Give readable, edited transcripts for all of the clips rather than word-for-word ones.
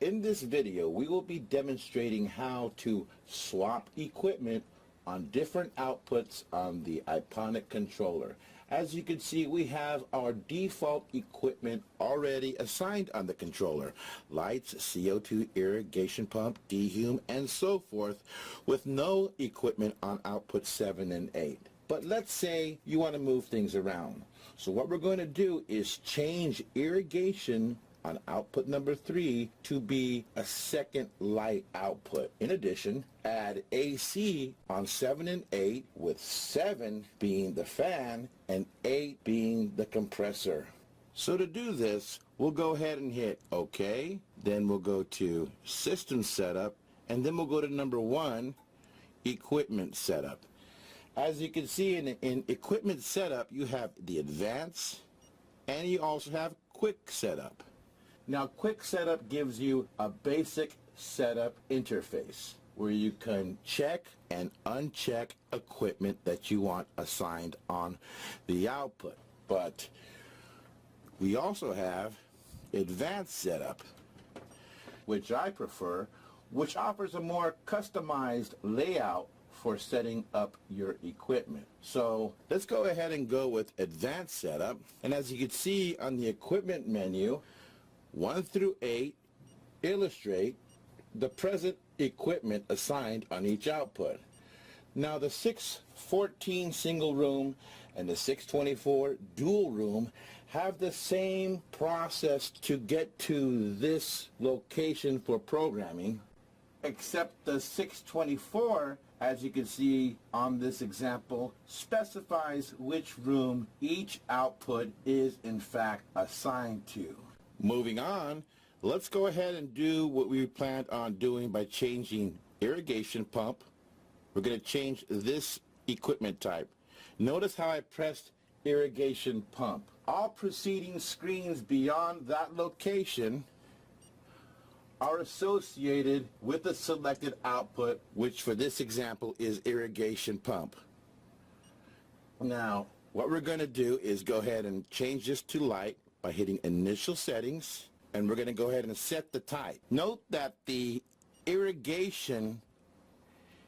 In this video, we will be demonstrating how to swap equipment on different outputs on the iPonic controller. As you can see, we have our default equipment already assigned on the controller. Lights, CO2 irrigation pump, DeHum, and so forth, with no equipment on output 7 and 8. But let's say you want to move things around. So what we're going to do is change irrigation on output number 3 to be a second light output. In addition, add AC on 7 and 8, with 7 being the fan and 8 being the compressor. So to do this, we'll go ahead and hit OK, then we'll go to System Setup, and then we'll go to number 1, Equipment Setup. As you can see in Equipment Setup, you have the Advanced, and you also have Quick Setup. Now, Quick Setup gives you a basic setup interface where you can check and uncheck equipment that you want assigned on the output. But we also have Advanced Setup, which I prefer, which offers a more customized layout for setting up your equipment. So let's go ahead and go with Advanced Setup. And as you can see on the equipment menu, 1 through 8 illustrate the present equipment assigned on each output. Now the 614 single room and the 624 dual room have the same process to get to this location for programming, except the 624, as you can see on this example, specifies which room each output is in fact assigned to. Moving on, let's go ahead and do what we planned on doing by changing irrigation pump. We're going to change this equipment type. Notice how I pressed irrigation pump. All preceding screens beyond that location are associated with the selected output, which for this example is irrigation pump. Now, what we're going to do is go ahead and change this to light by hitting Initial Settings, and we're going to go ahead and set the type. Note that the irrigation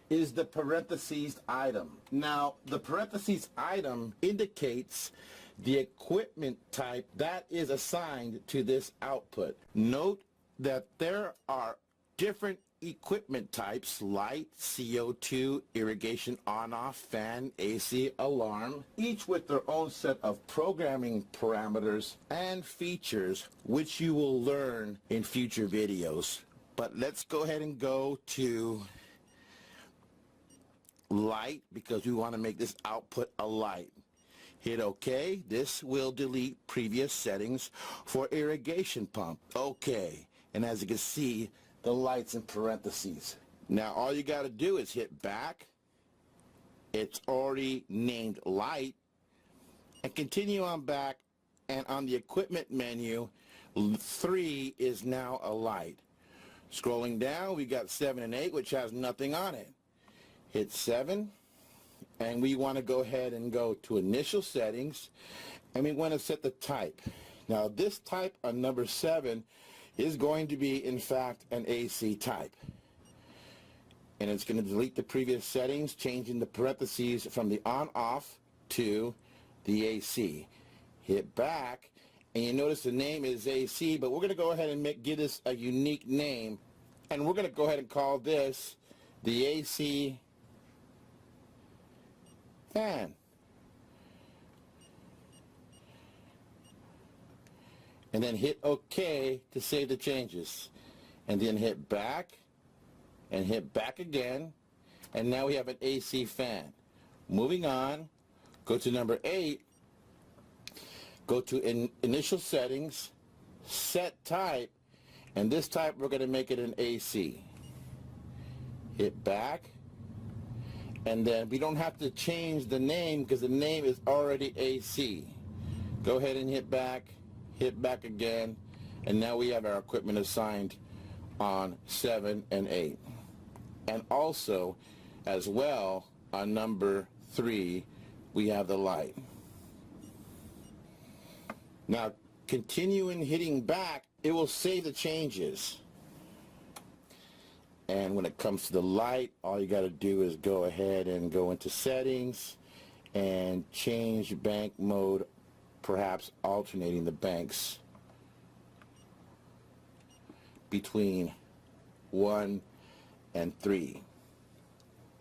is the parentheses item. Now, the parentheses item indicates the equipment type that is assigned to this output. Note that there are different equipment types: light, CO2, irrigation on-off, fan, AC, alarm, each with their own set of programming parameters and features, which you will learn in future videos. But let's go ahead and go to light, because we want to make this output a light. Hit OK. This will delete previous settings for irrigation pump. OK. And as you can see, the light's in parentheses. Now all you got to do is hit back. It's already named light. And continue on back, and on the equipment menu, 3 is now a light. Scrolling down, we got 7 and 8, which has nothing on it. Hit 7, and we want to go ahead and go to Initial Settings, and we want to set the type. Now this type on number 7 is going to be in fact an AC type, and it's going to delete the previous settings, changing the parentheses from the on-off to the AC. Hit back, and you notice the name is AC, but we're going to go ahead and give this a unique name, and we're going to go ahead and call this the AC fan. And then hit OK to save the changes, and then hit back and hit back again, and now we have an AC fan. Moving on, go to number 8, go to Initial Settings, set type, and this type we're going to make it an AC. Hit back, and then we don't have to change the name because the name is already AC. Go ahead and hit back again, and now we have our equipment assigned on 7 and 8. And also, as well, on number 3, we have the light. Now, continuing hitting back, it will save the changes. And when it comes to the light, all you got to do is go ahead and go into settings and change bank mode, perhaps alternating the banks between 1 and 3.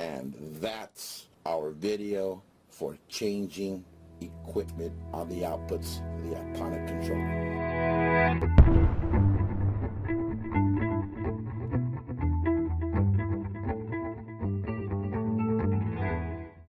And that's our video for changing equipment on the outputs of the iPonic controller.